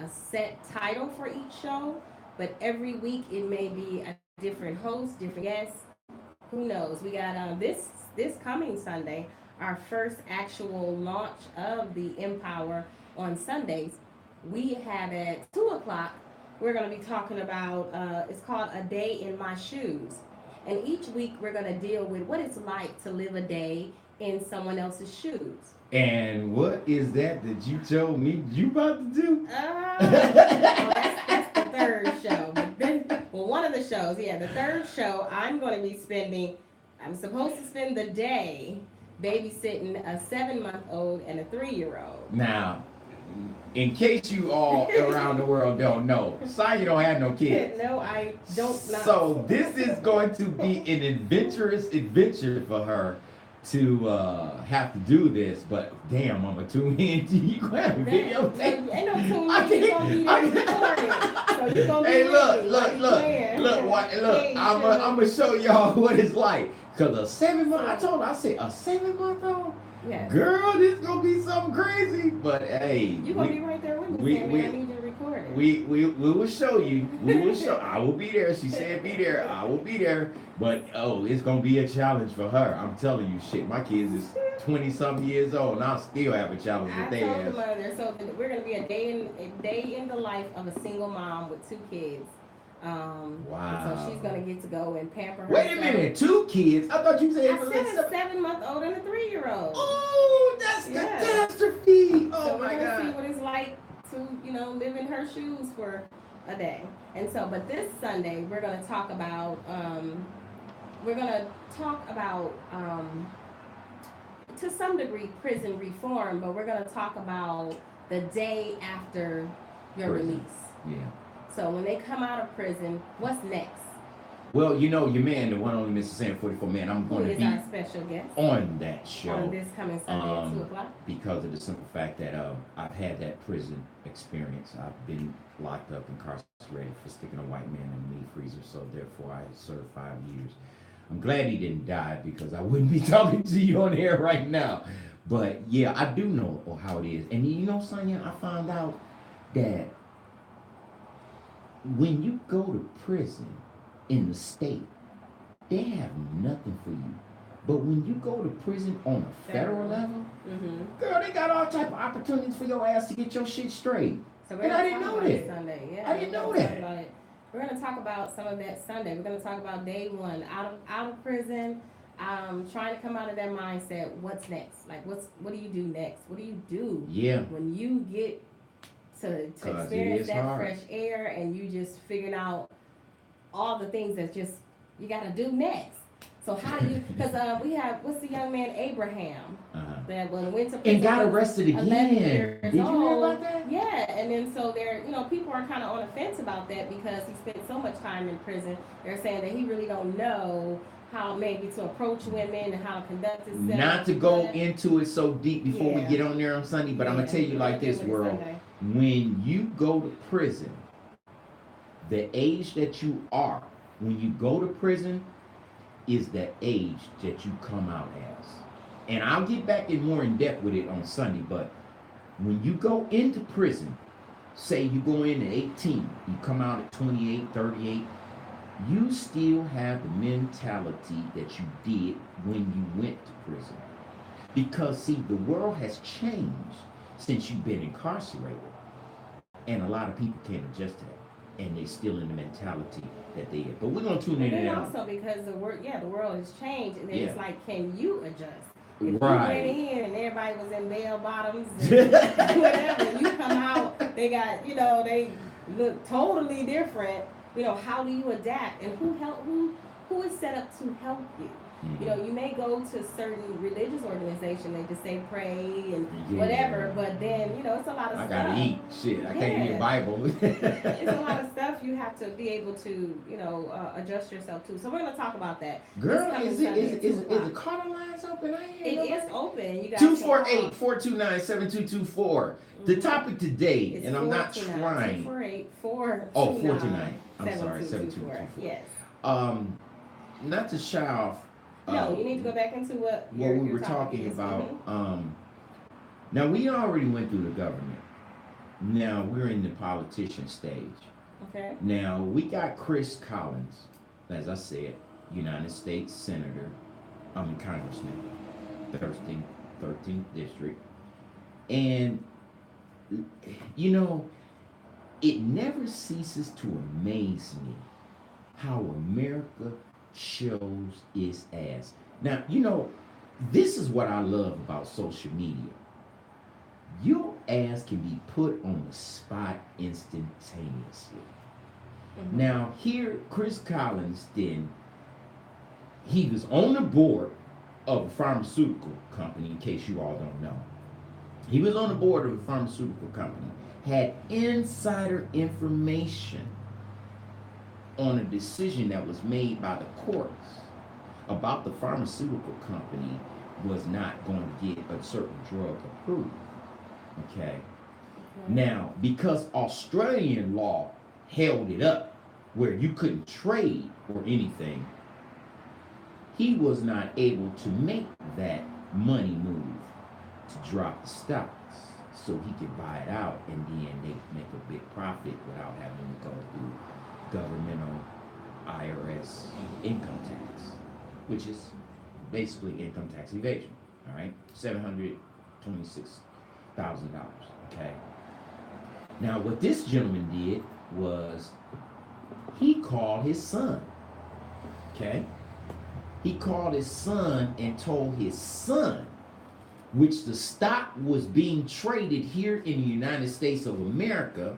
a set title for each show, but every week it may be a different host, different guest. Who knows? We got this coming Sunday, our first actual launch of the Empower on Sundays. We have at 2 o'clock. We're going to be talking about. It's called A Day in My Shoes, and each week we're going to deal with what it's like to live a day in someone else's shoes. And what is that you told me you about to do? Well, that's the third show. But then, well, one of the shows, yeah, the third show, I'm going to be spending. I'm supposed to spend the day babysitting a 7-month-old and a 3-year-old. Now, in case you all around the world don't know, Sonya don't have no kids. No, I don't. Not. So this is going to be an adventurous adventure for her to have to do this, but damn, I'm gonna tune in. You gonna have a video tape? Ain't no tune in. You gonna be there recording. So you gonna be hey, look, ready, look. I'm gonna show y'all what it's like. Cause a 7-month, I told her, I said a 7-month-old. Yeah. Girl, this gonna be something crazy. But hey, you gonna be right there with me. I need you to record it. We will show you. We will show. I will be there. She said be there. I will be there. But oh, it's gonna be a challenge for her. I'm telling you, shit. My kids is 20-something years old, and I still have a challenge with their ass. Mother, so we're gonna be a day in the life of a single mom with 2 kids. Wow. So she's gonna get to go and pamper herself. Wait a minute, 2 kids? I thought you said I said a 7-month-old and a 3-year-old. Oh, that's catastrophe! Oh so my God. We're gonna see what it's like to live in her shoes for a day. And so, but this Sunday we're gonna talk about to some degree prison reform, but we're gonna talk about the day after your release. Yeah. So when they come out of prison, what's next? Well, you know, your man, the one only MrSan44Man, I'm going to be our special guest on that show. On this coming Sunday at 2 o'clock. Because of the simple fact that I've had that prison experience. I've been locked up, incarcerated for sticking a white man in the meat freezer, so therefore I served 5 years. I'm glad he didn't die because I wouldn't be talking to you on air right now. But yeah, I do know how it is. And you know, Sonya, I found out that when you go to prison in the state, they have nothing for you. But when you go to prison on a federal level, girl, they got all type of opportunities for your ass to get your shit straight. So and I didn't know that. Sunday. Yeah, I didn't know that. We're going to talk about some of that Sunday. We're going to talk about day one, out of prison, trying to come out of that mindset. What's next? Like, what do you do next? What do you do when you get to experience that hard. Fresh air and you just figuring out all the things that just you got to do next. So how do you? Because we have what's the young man Abraham that went to prison and got arrested again. Did you hear about that? Yeah, and then so people are kind of on the fence about that because he spent so much time in prison. They're saying that he really don't know how maybe to approach women and how to conduct himself. Not to go into it so deep before we get on there on Sunday, but I'm gonna tell you like this, world. When you go to prison, the age that you are, when you go to prison, is the age that you come out as. And I'll get back in more in depth with it on Sunday, but when you go into prison, say you go in at 18, you come out at 28, 38, you still have the mentality that you did when you went to prison. Because see, the world has changed since you've been incarcerated. And a lot of people can't adjust to that. And they're still in the mentality that they are. But we're going to tune in and and also because the world has changed. And then it's like, can you adjust? If you right. went in and everybody was in bell bottoms and whatever, you come out, they got, they look totally different. How do you adapt? And who is set up to help you? You may go to certain religious organizations, they just say pray and whatever, but then, it's a lot of stuff. I gotta eat. Shit, I can't eat a Bible. It's a lot of stuff you have to be able to, adjust yourself to. So we're going to talk about that. Girl, is the caller lines open? It is open. You got 248-429-7224. The topic today, and I'm not trying. 248-429. I'm sorry, 7224. Yes. Not to shy off. No, you need to go back into what we were talking about. Now we already went through the government, Now we're in the politician stage. Okay. Now we got Chris Collins, as I said, United States Senator, Congressman, 13th District. And, you know, it never ceases to amaze me how America shows its ass. Now, this is what I love about social media. Your ass can be put on the spot instantaneously. Mm-hmm. Now, here, Chris Collins, then, he was on the board of a pharmaceutical company, in case you all don't know. He was on the board of a pharmaceutical company, had insider information on a decision that was made by the courts about the pharmaceutical company was not going to get a certain drug approved. Okay. Now, because Australian law held it up where you couldn't trade or anything, he was not able to make that money move to drop the stocks so he could buy it out and then they make a big profit without having to go through governmental IRS income tax, which is basically income tax evasion. All right, $726,000. Okay. Now, what this gentleman did was he called his son. Okay. He called his son and told his son, which the stock was being traded here in the United States of America,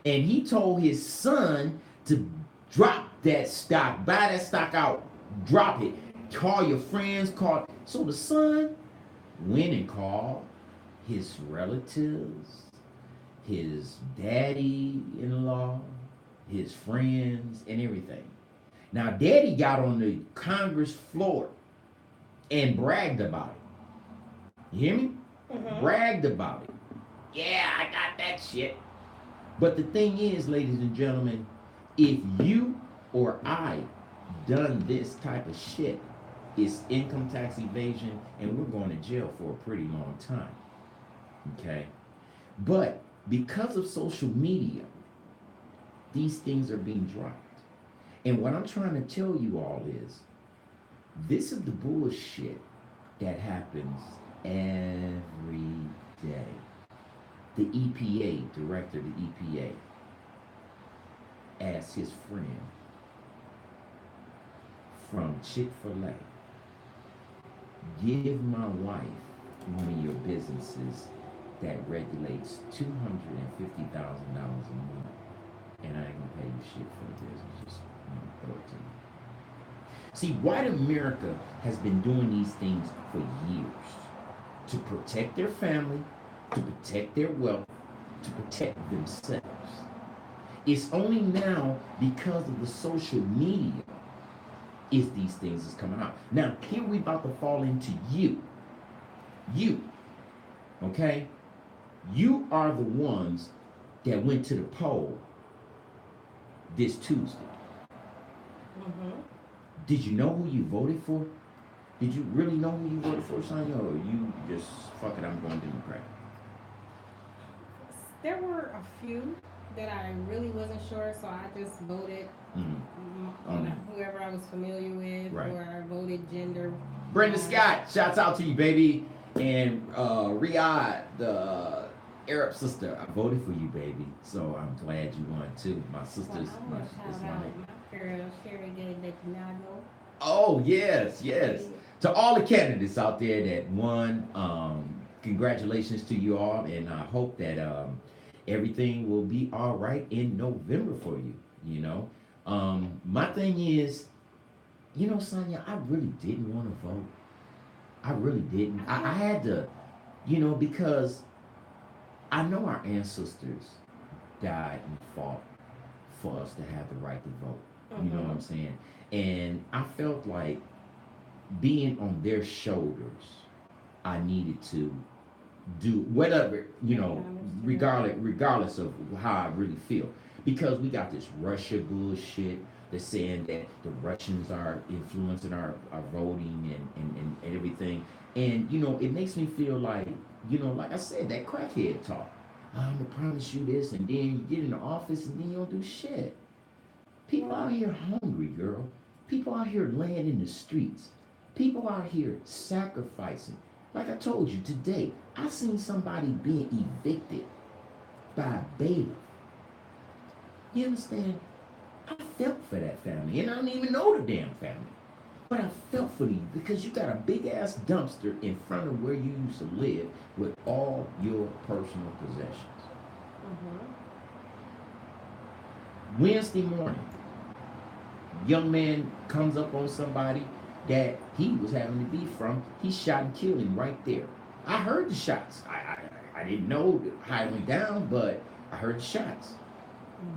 and he told his son to drop that stock, buy that stock out, drop it, call your friends, call. So the son went and called his relatives, his daddy-in-law, his friends, and everything. Now, daddy got on the Congress floor and bragged about it. You hear me? Mm-hmm. Bragged about it. Yeah, I got that shit. But the thing is, ladies and gentlemen, if you or I done this type of shit, it's income tax evasion and we're going to jail for a pretty long time. Okay? But because of social media, these things are being dropped. And what I'm trying to tell you all is, this is the bullshit that happens every day. The EPA, director of the EPA, asked his friend from Chick-fil-A, give my wife one of your businesses that regulates $250,000 a month, and I ain't gonna pay you shit for the business. Just throw it to me. See, white America has been doing these things for years to protect their family, to protect their wealth, to protect themselves. It's only now because of the social media is these things is coming out. Now, here we about to fall into you. You, okay? You are the ones that went to the poll this Tuesday. Mm-hmm. Did you know who you voted for? Did you really know who you voted for, Sonya, or you just, fuck it, I'm going Democrat? There were a few that I really wasn't sure, so I just voted on whoever I was familiar with, right, or I voted gender. Brenda Scott, shouts out to you, baby. And Riyadh, the Arab sister, I voted for you, baby. So I'm glad you won too. My sister's my girl, Sherry gave that Oh, yes, yes. To all the candidates out there that won, congratulations to you all. And I hope that everything will be all right in November for you, you know. My thing is, you know, Sonya, I really didn't want to vote. I really didn't. I had to, you know, because I know our ancestors died and fought for us to have the right to vote. You know what I'm saying? And I felt like being on their shoulders, I needed to do whatever, you know, regardless of how I really feel. Because we got this Russia bullshit that's saying that the Russians are influencing our voting and everything. And, you know, it makes me feel like, you know, like I said, that crackhead talk. I'm gonna promise you this, and then you get in the office and then you don't do shit. People out here hungry, girl. People out here laying in the streets. People out here sacrificing. Like I told you today, I seen somebody being evicted by a bailiff. You understand? I felt for that family, and I don't even know the damn family. But I felt for you because you got a big ass dumpster in front of where you used to live with all your personal possessions. Wednesday morning, young man comes up on somebody that he was having to beef from. He shot and killed him right there. I heard the shots. I didn't know how it went down, but I heard the shots.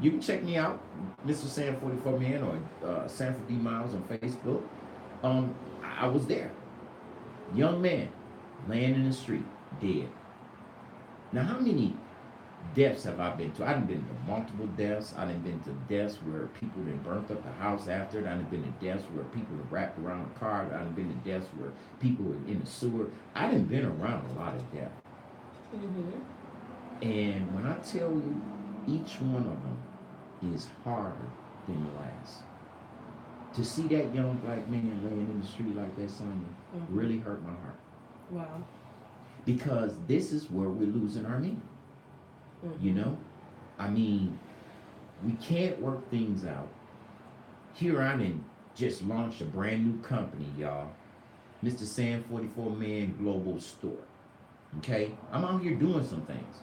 You can check me out, MrSan44Man or Sanford D Miles on Facebook. I was there. Young man laying in the street, dead. Now, how many deaths have I been to? I done been to multiple deaths. I done been to deaths where people done burnt up the house after it. I done been to deaths where people were wrapped around the car. I done been to deaths where people were in the sewer. I done been around a lot of death. And when I tell you, each one of them is harder than the last. To see that young black man laying in the street like that, Sonya, really hurt my heart. Wow. Because this is where we're losing our men. You know? I mean, we can't work things out. Here I done just launched a brand new company, y'all. MrSan44Man Global Store. Okay? I'm out here doing some things.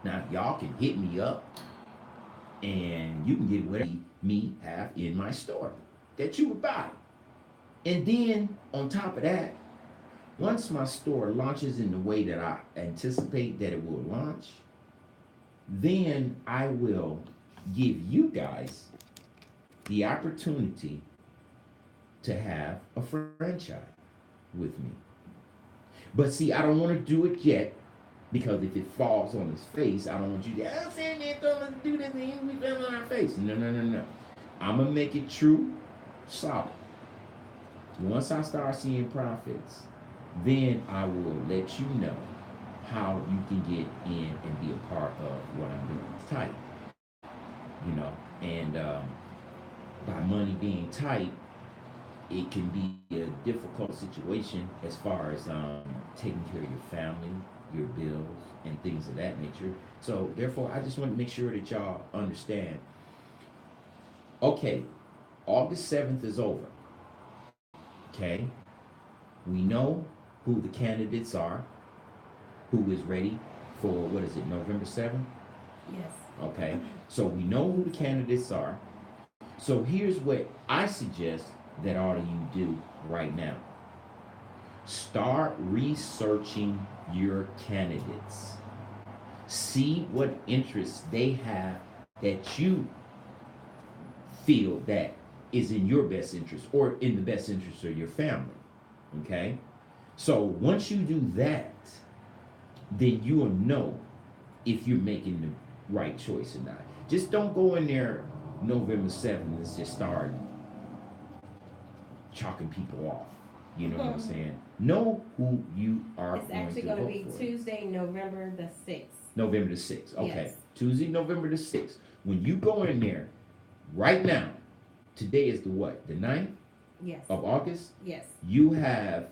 Now, y'all can hit me up and you can get whatever me have in my store that you would buy. And then, on top of that, once my store launches in the way that I anticipate that it will launch, then I will give you guys the opportunity to have a franchise with me. But see, I don't want to do it yet because if it falls on his face, I don't want you to, I'm saying they're going to do this and we fell on our face. No, no, no, no. I'm going to make it true, solid. Once I start seeing profits, then I will let you know how you can get in and be a part of what I'm doing. It's tight, you know, and by money being tight, it can be a difficult situation as far as taking care of your family, your bills, and things of that nature. So therefore, I just want to make sure that y'all understand. Okay, August 7th is over. Okay, we know who the candidates are, who is ready for, what is it, November 7th? Yes. Okay, so we know who the candidates are. So here's what I suggest that all of you do right now. Start researching your candidates. See what interests they have that you feel that is in your best interest or in the best interest of your family. Okay? So once you do that, then you will know if you're making the right choice or not. Just don't go in there November 7th and just start chalking people off. You know what I'm saying? Know who you are It's going actually to going to vote be for. Tuesday, November the 6th. November the 6th. Okay. Yes. Tuesday, November the 6th. When you go in there right now, today is the what? The 9th Yes. of August? Yes. You have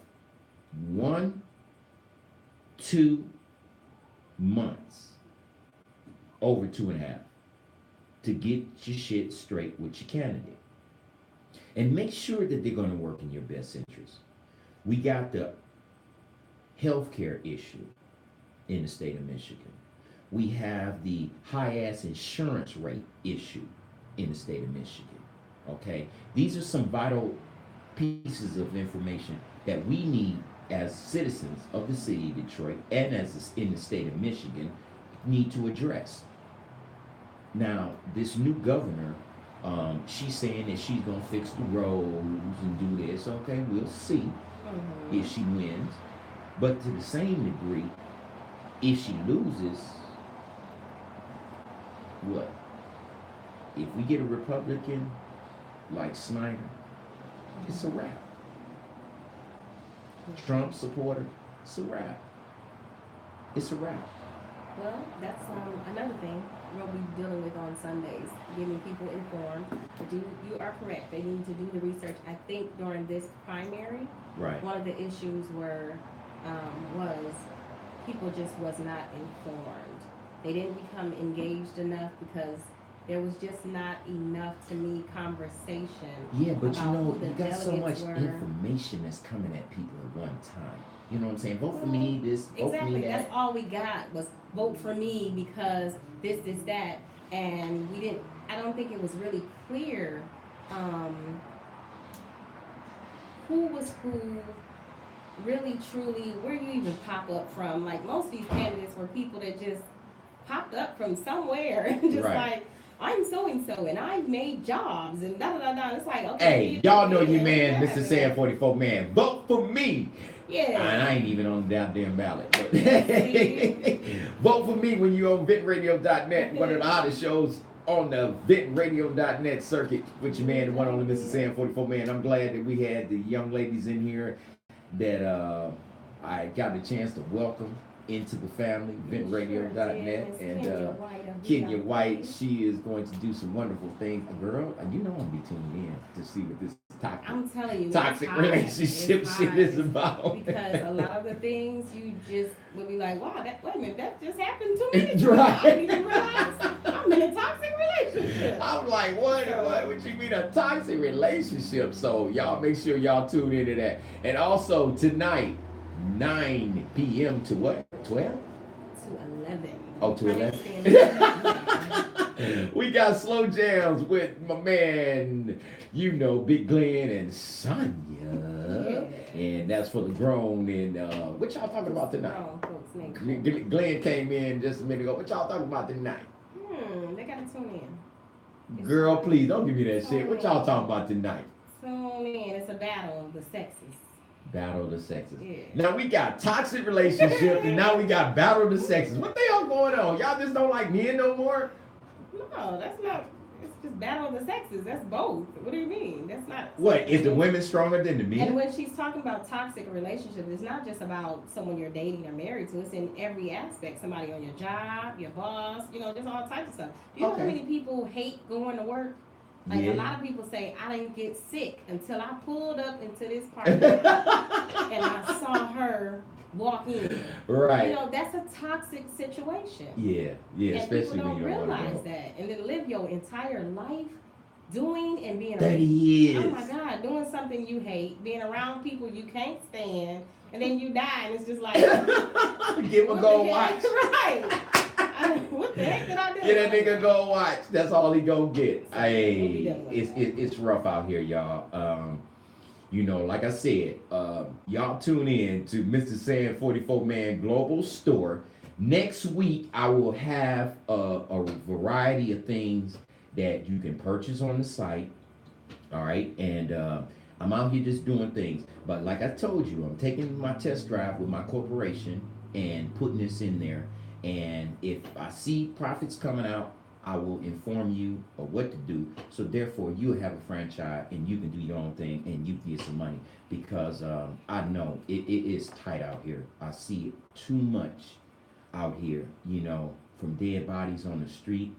2 months, over 2.5, to get your shit straight with your candidate. And make sure that they're going to work in your best interest. We got the healthcare issue in the state of Michigan. We have the high ass insurance rate issue in the state of Michigan. Okay? These are some vital pieces of information that we need as citizens of the city of Detroit and as in the state of Michigan need to address. Now, this new governor, she's saying that she's gonna fix the roads and do this. Okay, we'll see if she wins. But to the same degree, if she loses, what? If we get a Republican like Snyder, it's a wrap. Trump supporter, it's a wrap. It's a wrap. Well, that's another thing we'll be dealing with on Sundays, getting people informed. But you are correct. They need to do the research. I think during this primary, Right. one of the issues was people just was not informed. They didn't become engaged enough because there was just not enough to me conversation Yeah, but you about know, who the you got so delegates much were. information that's coming at people at one time. You know what I'm saying? Vote for Well, me, this, vote for me, exactly. That's that. all we got was vote for me because this, that, and we didn't. I don't think it was really clear um, who was who, really, truly, where you even pop up from. Like most of these candidates were people that just popped up from somewhere and just Right. like, I'm so and so and I've made jobs and da da da da. It's like, okay, Hey, y'all know your man, MrSan44Man. Vote for me. And yeah. I ain't even on the goddamn ballot. But See? vote for me when you're on ventradio.net, one of the hottest shows on the ventradio.net circuit with your man, the one only MrSan44Man. I'm glad that we had the young ladies in here that I got the chance to welcome into the family, ventradio.net. And Kenya White, she is going to do some wonderful things. Girl, you know I'm going to be tuning in to see what this I'm telling you, toxic relationship shit is about. Because a lot of the things you just would be like, wow, that wait a minute, that just happened 2 minutes ago. Right. I didn't even realize I'm in a toxic relationship. I'm like, what you mean a toxic relationship? So y'all make sure y'all tune into that. And also tonight, 9 p.m. to what? 12? To 11. Oh, to 11. We got slow jams with my man, you know, Big Glenn and Sonya. Yeah. And that's for the grown. And what y'all talking about tonight? Glenn came in just a minute ago. What y'all talking about tonight? They gotta tune in. Girl, please don't give me that shit. What y'all talking about tonight? Tune in. It's a battle of the sexes. Battle of the sexes. Yeah. Now we got toxic relationships, and now we got battle of the sexes. What the hell going on? Y'all just don't like men no more? No, that's not. It's just battle of the sexes. That's both. What do you mean? That's not. What is the women stronger than the men? And when she's talking about toxic relationships, it's not just about someone you're dating or married to. It's in every aspect. Somebody on your job, your boss. You know, there's all types of stuff. You know how many people hate going to work? Like a lot of people say, I didn't get sick until I pulled up into this parking lot and I saw her walk in. Right. You know, that's a toxic situation. Yeah, And especially people when don't you don't realize that. And then live your entire life doing and being that is. Oh my God, doing something you hate, being around people you can't stand, and then you die, and it's just like give him a go watch. Right. What the heck did I do? Get that nigga go watch. That's all he gonna get. Hey, it's rough out here, y'all. You know, like I said, y'all tune in to MrSan44Man Global Store. Next week, I will have a variety of things that you can purchase on the site. All right, and I'm out here just doing things. But like I told you, I'm taking my test drive with my corporation and putting this in there. And if I see profits coming out, I will inform you of what to do. So therefore, you'll have a franchise and you can do your own thing and you can get some money because I know it is tight out here. I see it too much out here. You know, from dead bodies on the street,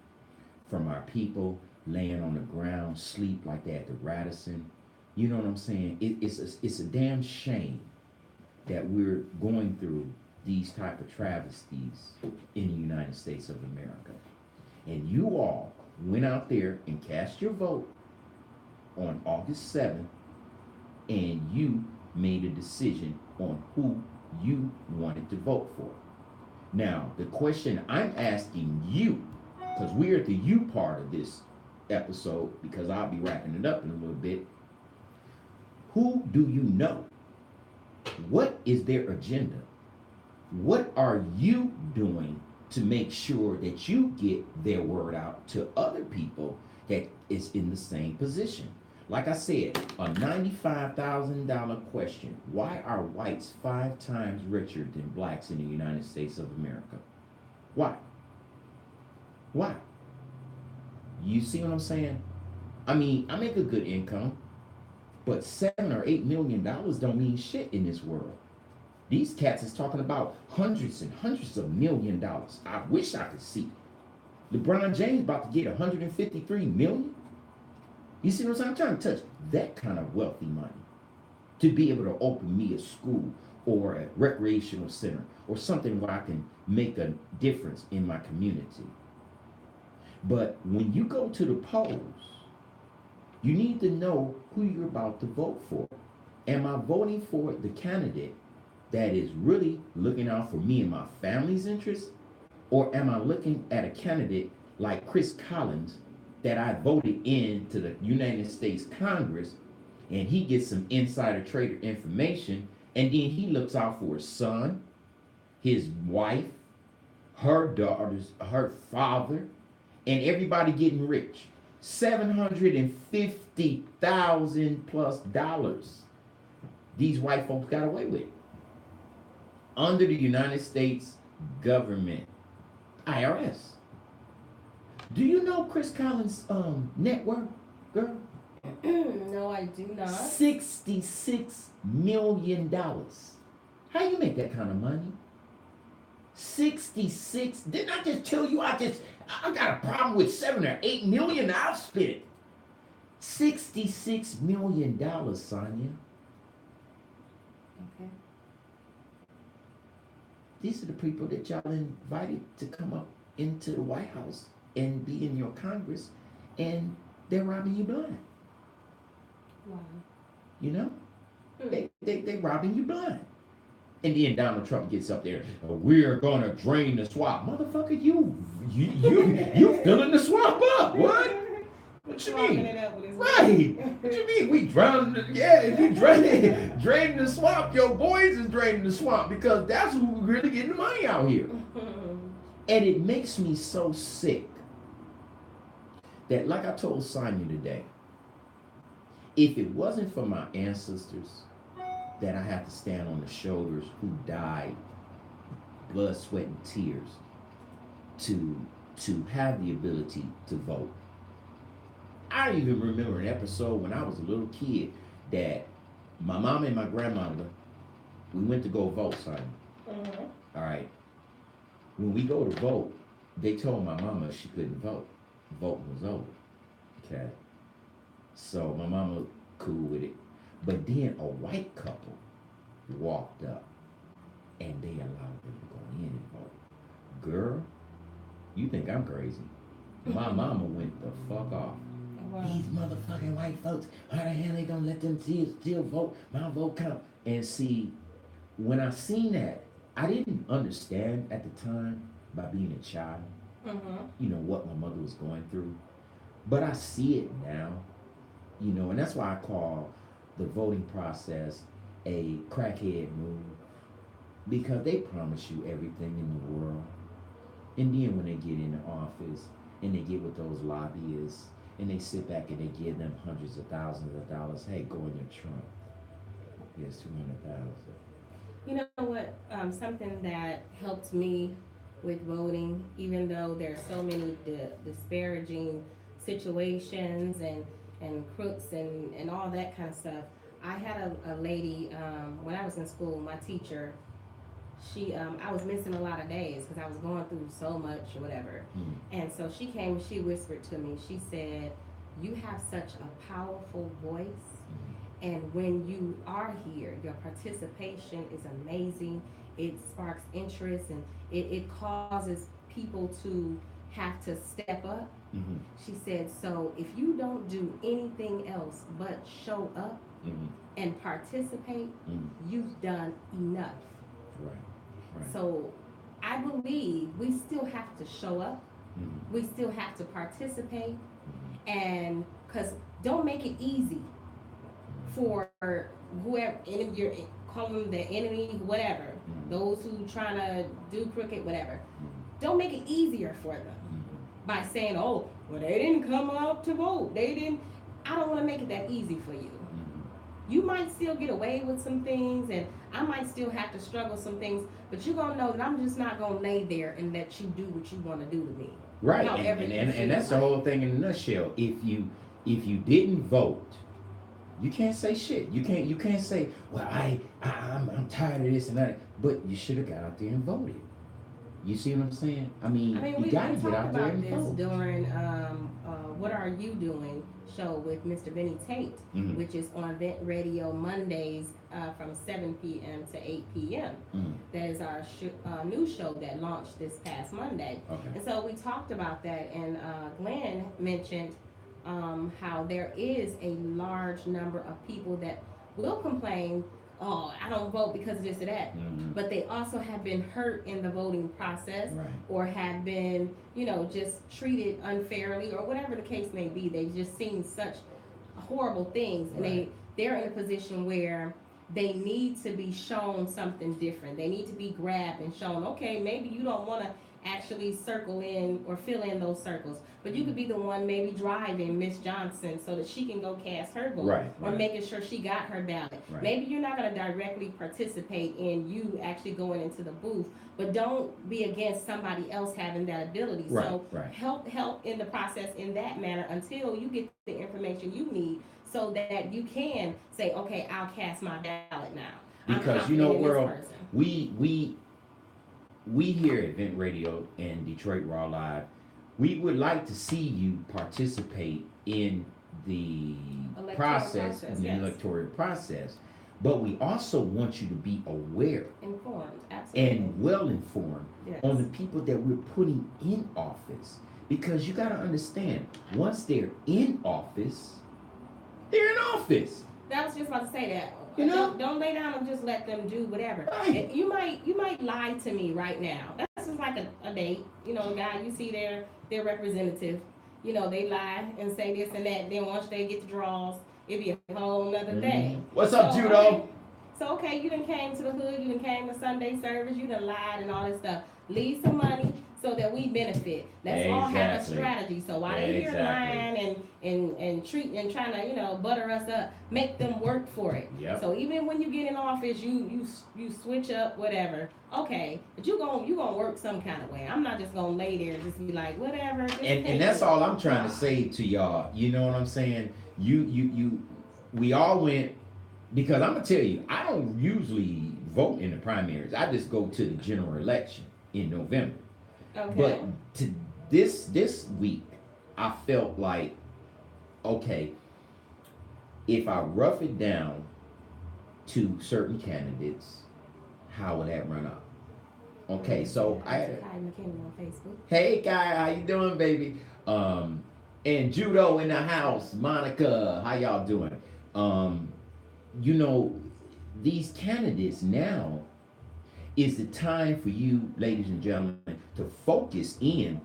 from our people laying on the ground, sleep like that at the Radisson. You know what I'm saying? It's a damn shame that we're going through these type of travesties in the United States of America. And you all went out there and cast your vote on August 7th, and you made a decision on who you wanted to vote for. Now, the question I'm asking you, because we're at the you part of this episode, because I'll be wrapping it up in a little bit. Who do you know? What is their agenda? What are you doing to make sure that you get their word out to other people that is in the same position? Like I said, a $95,000 question. Why are whites 5 times richer than blacks in the United States of America? Why? Why? You see what I'm saying? I mean, I make a good income, but $7 or $8 million don't mean shit in this world. These cats is talking about hundreds and hundreds of $1 million. I wish I could see. LeBron James about to get 153 million. You see what I'm saying? I'm trying to touch that kind of wealthy money to be able to open me a school or a recreational center or something where I can make a difference in my community. But when you go to the polls, you need to know who you're about to vote for. Am I voting for the candidate that is really looking out for me and my family's interests? Or am I looking at a candidate like Chris Collins that I voted into the United States Congress and he gets some insider trader information and then he looks out for his son, his wife, her daughters, her father, and everybody getting rich. $750,000+ these white folks got away with under the United States government, IRS. Do you know Chris Collins' net worth, girl? No, I do not. $66 million. How you make that kind of money? 66. Didn't I just tell you I got a problem with 7 or 8 million? I'll spit it. $66 million, Sonia. Okay. These are the people that y'all invited to come up into the White House and be in your Congress, and they're robbing you blind. Wow. You know? They robbing you blind. And then Donald Trump gets up there, we're gonna drain the swamp. Motherfucker, you filling the swamp up. What? What you mean? Right. What you mean? We drown, yeah, if you drain the swamp, your boys is draining the swamp because that's who really getting the money out here. And it makes me so sick that, like I told Sonya today, if it wasn't for my ancestors that I have to stand on the shoulders who died, blood, sweat, and tears to have the ability to vote. I even remember an episode when I was a little kid that my mom and my grandmother, we went to go vote, Sonya. Mm-hmm. All right. When we go to vote, they told my mama she couldn't vote. Voting was over. Okay. So my mama cool with it. But then a white couple walked up and they allowed them to go in and vote. Girl, you think I'm crazy. My mama went the fuck off. Wow. These motherfucking white folks, how the hell they gonna let them still vote? My vote count. And see, when I seen that, I didn't understand at the time by being a child, you know, what my mother was going through. But I see it now, you know, and that's why I call the voting process a crackhead move, because they promise you everything in the world. And then when they get in the office and they get with those lobbyists and they sit back and they give them hundreds of thousands of dollars, hey, go in your trunk. Here's 200,000. You know what? Something that helped me with voting, even though there's so many disparaging situations and crooks and all that kind of stuff. I had a lady, when I was in school, my teacher, I was missing a lot of days because I was going through so much or whatever. And so she came and she whispered to me, she said, you have such a powerful voice. And when you are here, your participation is amazing. It sparks interest and it causes people to have to step up. She said, so if you don't do anything else but show up and participate, you've done enough. Right. So I believe we still have to show up. We still have to participate. And because don't make it easy for whoever, and you're calling them the enemy, whatever, those who trying to do crooked, whatever. Don't make it easier for them by saying, oh, well, they didn't come out to vote. They didn't. I don't want to make it that easy for you. You might still get away with some things, and I might still have to struggle some things, but you're going to know that I'm just not going to lay there and let you do what you want to do to me. Right, and that's the whole thing in a nutshell. If you didn't vote You can't say shit. You can't say, well, I'm tired of this and that. But you should have got out there and voted. You see what I'm saying? I I mean, mean, you we got to get talked out there about and this vote. during What Are You Doing show with Mr. Benny Tate, Mm-hmm. which is on Vent Radio Mondays from 7 p.m. to 8 p.m. Mm-hmm. That is our new show that launched this past Monday. Okay. And so we talked about that, and Glenn mentioned how there is a large number of people that will complain, oh, I don't vote because of this or that. Mm-hmm. But they also have been hurt in the voting process, Right. or have been, just treated unfairly, or whatever the case may be. They've just seen such horrible things, and Right. they're in a position where they need to be shown something different. They need to be grabbed and shown, okay, maybe you don't want to actually circle in or fill in those circles, but you could be the one maybe driving Miss Johnson so that she can go cast her vote, Right, or right. making sure she got her ballot. Right. Maybe you're not going to directly participate in you actually going into the booth, but don't be against somebody else having that ability. Right, So right. help in the process in that manner until you get the information you need, so that you can say, okay, I'll cast my ballot now. Because world, we here at Vent Radio and Detroit Raw Live, we would like to see you participate in the process, the yes. electoral process. But we also want you to be aware, informed, absolutely, and well informed, yes, on the people that we're putting in office. Because you got to understand, once they're in office, they're in office. I was just about to say that. Don't lay down and just let them do whatever. Right. You might lie to me right now. That's just like a date. A guy, you see their representative. They lie and say this and that. Then once they get the draws, it be a whole nother thing. What's up, Judo? Okay, you done came to the hood, you done came to Sunday service, you done lied and all this stuff. Leave some money so that we benefit. Let's all have a strategy. So while they here lying and treating and trying to, butter us up, make them work for it. Yep. So even when you get in office, you switch up whatever. Okay, but you gonna work some kind of way. I'm not just gonna lay there and just be like whatever. And that's all I'm trying to say to y'all. You know what I'm saying? We all went, because I'm gonna tell you, I don't usually vote in the primaries. I just go to the general election in November. Okay. But to this week, I felt like, okay, if I rough it down to certain candidates, how would that run up? Okay, so hey Kai, how you doing, baby? And Judo in the house, Monica, how y'all doing? These candidates now is the time for you, ladies and gentlemen, to focus in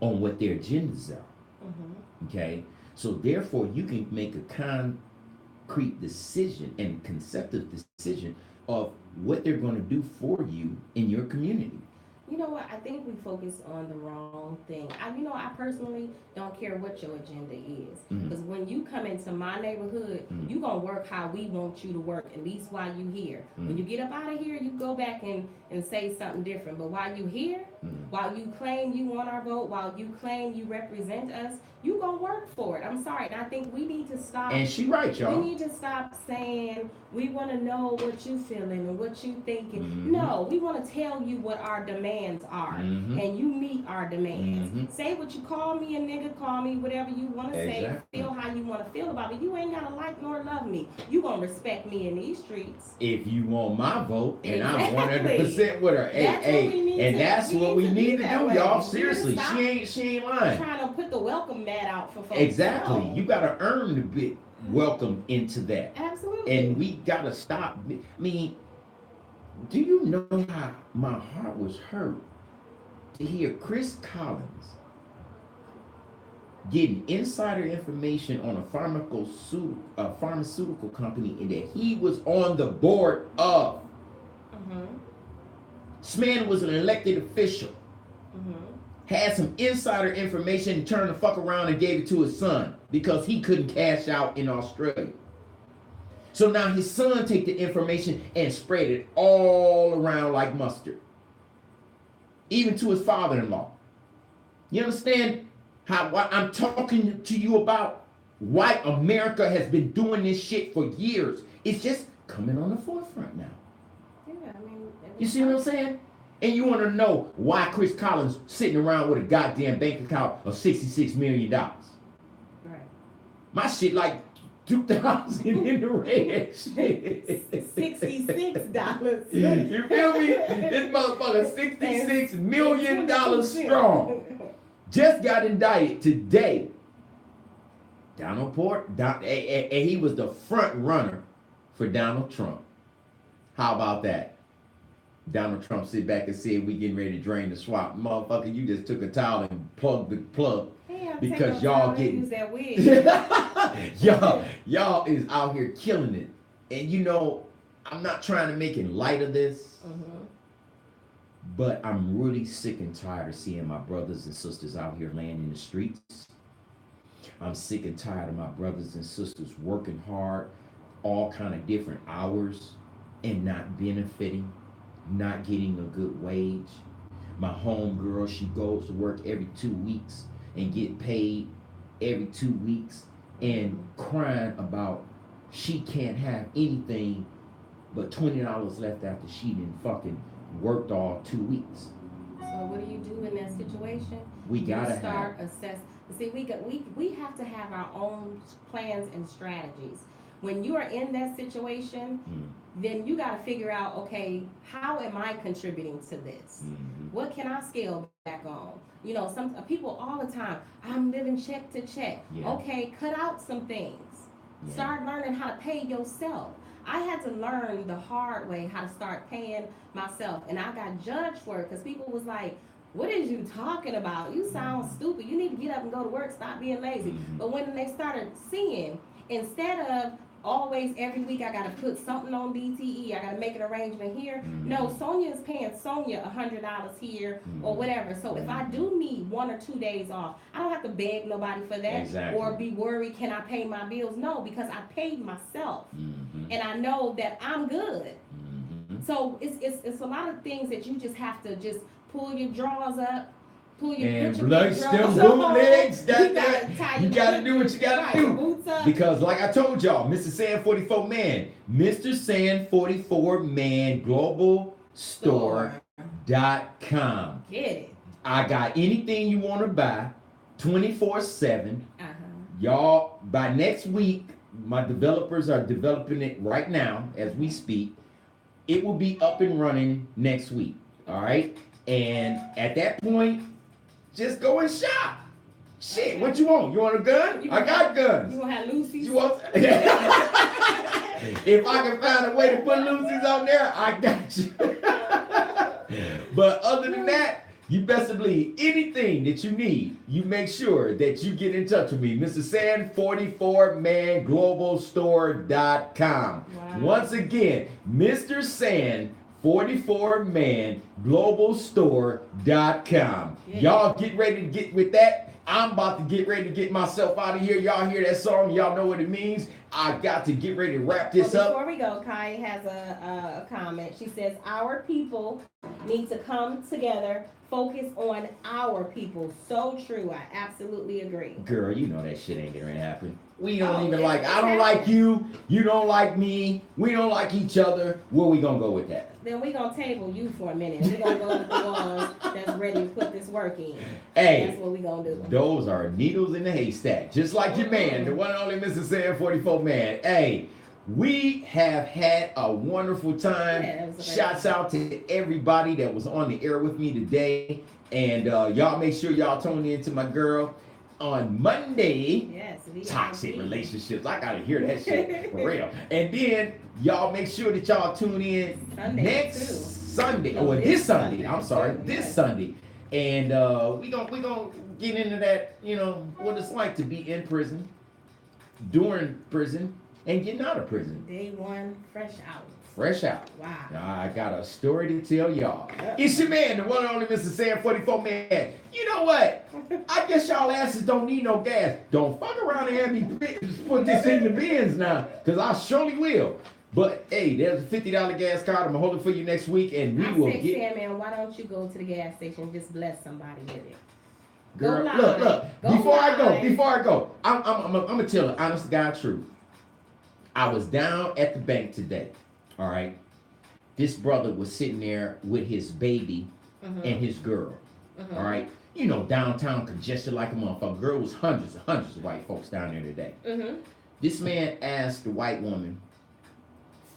on what their agendas are. Mm-hmm. Okay, so therefore you can make a concrete decision and conceptive decision of what they're going to do for you in your community. You know what? I think we focus on the wrong thing. I personally don't care what your agenda is. Because when you come into my neighborhood, you going to work how we want you to work, at least while you here. When you get up out of here, you go back and say something different. But while you here, while you claim you want our vote, while you claim you represent us, you going to work for it. I'm sorry. And I think we need to stop. And she right, y'all. We need to stop saying we want to know what you feeling and what you thinking. No, we want to tell you what our demands are, and you meet our demands. Say what you call me a nigga, call me whatever you want to say, feel how you want to feel about me. You ain't got to like nor love me. You going to respect me in these streets. If you want my vote, and I'm 100% with her. That's what we need to do, y'all. Seriously, she ain't lying. Trying to put the welcome mat out for folks. Exactly. No. You got to earn the bit welcome into that. Absolutely. And we got to stop. I mean, do you know how my heart was hurt to hear Chris Collins getting insider information on a pharmaceutical company and that he was on the board of? This man was an elected official. Had some insider information and turned the fuck around and gave it to his son because he couldn't cash out in Australia. So now his son take the information and spread it all around like mustard. Even to his father-in-law. You understand what I'm talking to you about? White America has been doing this shit for years. It's just coming on the forefront now. Yeah, I mean, you see what I'm saying? And you want to know why Chris Collins sitting around with a goddamn bank account of $66 million. Right. My shit like 2,000 in the red. $66. You feel me? This motherfucker $66 million strong. Just got indicted today. Donald Port, and he was the front runner for Donald Trump. How about that? Donald Trump sit back and said, we getting ready to drain the swamp. Motherfucker, you just took a towel and plugged the plug. Because y'all getting that wig. y'all is out here killing it. And you know, I'm not trying to make it light of this, but I'm really sick and tired of seeing my brothers and sisters out here laying in the streets. I'm sick and tired of my brothers and sisters working hard, all kind of different hours, and not benefiting, not getting a good wage. My homegirl, she goes to work every 2 weeks and get paid every 2 weeks and crying about she can't have anything but $20 left after she done fucking worked all 2 weeks. So what do you do in that situation? We gotta start assess. See, we have to have our own plans and strategies. When you are in that situation, then you got to figure out, okay, how am I contributing to this? What can I scale back on? You know, some people all the time, I'm living check to check. Yeah. Okay, cut out some things. Yeah. Start learning how to pay yourself. I had to learn the hard way how to start paying myself. And I got judged for it because people was like, what is you talking about? You sound stupid. You need to get up and go to work. Stop being lazy. But when they started seeing, instead of always every week I gotta put something on BTE, I gotta make an arrangement here. No, Sonia is paying Sonia $100 here or whatever. So if I do need 1 or 2 days off, I don't have to beg nobody for that or be worried, can I pay my bills? No, because I paid myself and I know that I'm good. So it's a lot of things that you just have to just pull your drawers up, pull your and lunch them bootlegs. You gotta do what you gotta do. Because like I told y'all, MrSan44Man, MrSan44Man Global Store.com. Get it. I got anything you want to buy 24/7. Y'all, by next week, my developers are developing it right now as we speak. It will be up and running next week. All right. And at that point, just go and shop. Shit, what you want? You want a gun? I got guns. You want to have Lucy's? You want? If I can find a way to put Lucy's on there, I got you. But other than that, you best believe anything that you need, you make sure that you get in touch with me, MrSan44Man Global Store.com. Wow. Once again, MrSan44Man Global Store.com. Yeah. Y'all get ready to get with that. I'm about to get ready to get myself out of here. Y'all hear that song? Y'all know what it means. I got to get ready to wrap this up. Before we go, Kai has a comment. She says, our people need to come together, focus on our people. So true. I absolutely agree. Girl, you know that shit ain't gonna happen. We don't even like, I don't like you. You don't like me. We don't like each other. Where we gonna go with that? Then we gonna table you for a minute. We gonna go with the ones that's ready to put this work in. Hey, that's what we gonna do. Those are needles in the haystack. Just like your man, the one and only MrSan44Man. Hey, we have had a wonderful time. Yeah, shouts out to everybody that was on the air with me today. And y'all make sure y'all tune in to my girl on Monday. Yes, toxic relationships. I gotta hear that shit for real. And then y'all make sure that y'all tune in next Sunday. This Sunday. I'm sorry, this Sunday. And we gonna get into that. You know what it's like to be in prison, during prison, and getting out of prison. Day one, fresh out. Fresh out. Wow. I got a story to tell y'all. It's your man, the one and only MrSan44Man. You know what? I guess y'all asses don't need no gas. Don't fuck around and have me put this in the bins now, because I surely will. But hey, there's a $50 gas card. I'm gonna hold it for you next week, and we will get. Man, why don't you go to the gas station and just bless somebody with it? Girl, live. look. Go Before live. I go, I'm gonna tell the honest to God truth. I was down at the bank today. All right. This brother was sitting there with his baby and his girl. All right. You know, downtown congested like a motherfucker. Girl was hundreds of white folks down there today. This man asked the white woman,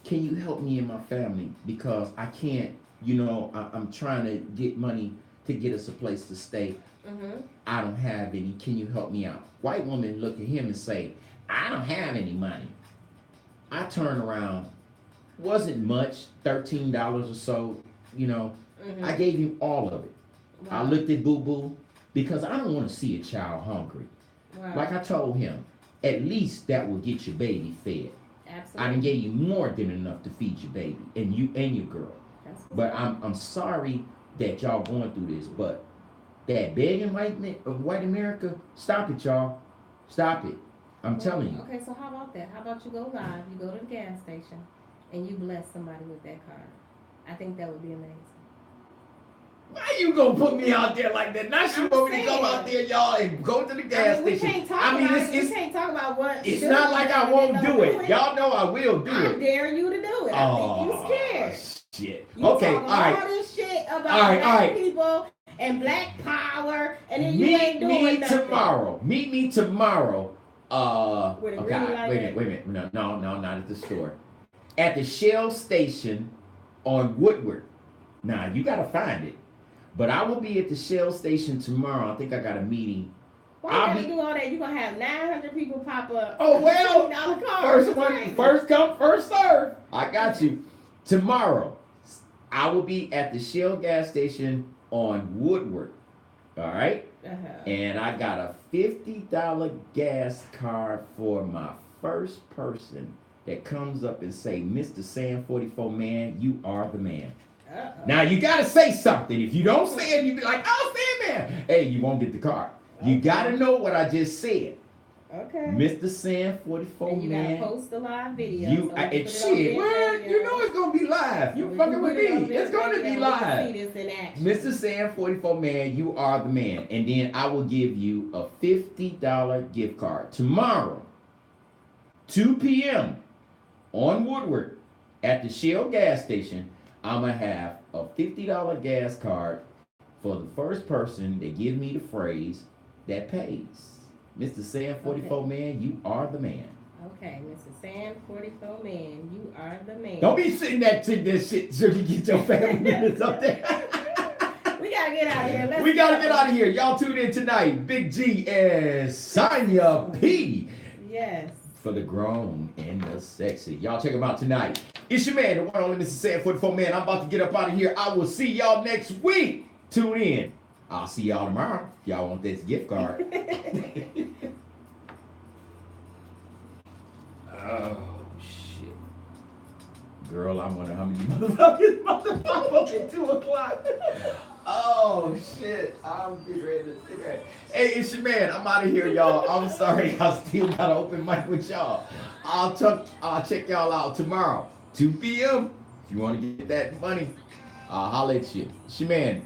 "Can you help me and my family? Because I can't, I'm trying to get money to get us a place to stay. I don't have any. Can you help me out?" White woman look at him and say, "I don't have any money." I turn around, wasn't much, $13 or so, I gave him all of it. Wow. I looked at Boo Boo because I don't want to see a child hungry. Wow. Like I told him, at least that will get your baby fed. Absolutely. I done gave you more than enough to feed your baby and you and your girl. But I'm sorry that y'all going through this, but that begging white America, stop it, y'all. Stop it. I'm telling you. Okay, so how about that? How about you go live, you go to the gas station, and you bless somebody with that card? I think that would be amazing. Why you gonna put me out there like that? Now she want me to go out there, y'all, and go to the gas station. We can't talk about what. It's not like I won't do it. Y'all know I will do it. I dare you to do it. I think you scared. Shit. You okay, all right. All this shit about black people and black power, and then you ain't doing nothing. Meet me tomorrow. Wait a minute. No, not at the store. At the Shell station on Woodward. Now, you got to find it. But I will be at the Shell station tomorrow. I think I got a meeting. Why you gotta do all that? You're going to have 900 people pop up. Oh, well, first come, first serve. I got you. Tomorrow, I will be at the Shell gas station on Woodward. All right? And I got a $50 gas card for my first person that comes up and say, "MrSan44Man, you are the man." Now you gotta say something. If you don't say it, you be like, "Oh, Sandman." Hey, you won't get the card. You gotta know what I just said. Okay. MrSan44Man. You gotta post the live video. You know it's gonna be live. You fucking with me. It's gonna be live. MrSan44Man, you are the man. And then I will give you a $50 gift card tomorrow, 2 p.m. on Woodward at the Shell gas station. I'm gonna have a $50 gas card for the first person that give me the phrase that pays. MrSan44Man, you are the man. Okay, MrSan44Man, you are the man. Don't be sitting there to this shit so you get your family members up there. We gotta get out of here. We gotta get out of here. Y'all tune in tonight. Big G and Sonya P. Yes. For the grown and the sexy. Y'all check them out tonight. It's your man, the one only MrSan44Man. I'm about to get up out of here. I will see y'all next week. Tune in. I'll see y'all tomorrow. Y'all want this gift card. Oh, shit. Girl, I wonder how many motherfuckers at 2 o'clock. Oh, shit. I'm getting ready to see that. Hey, it's your man. I'm out of here, y'all. I'm sorry. I still got an open mic with y'all. I'll check y'all out tomorrow, 2 p.m. If you want to get that money, I'll holler at you. It's your man.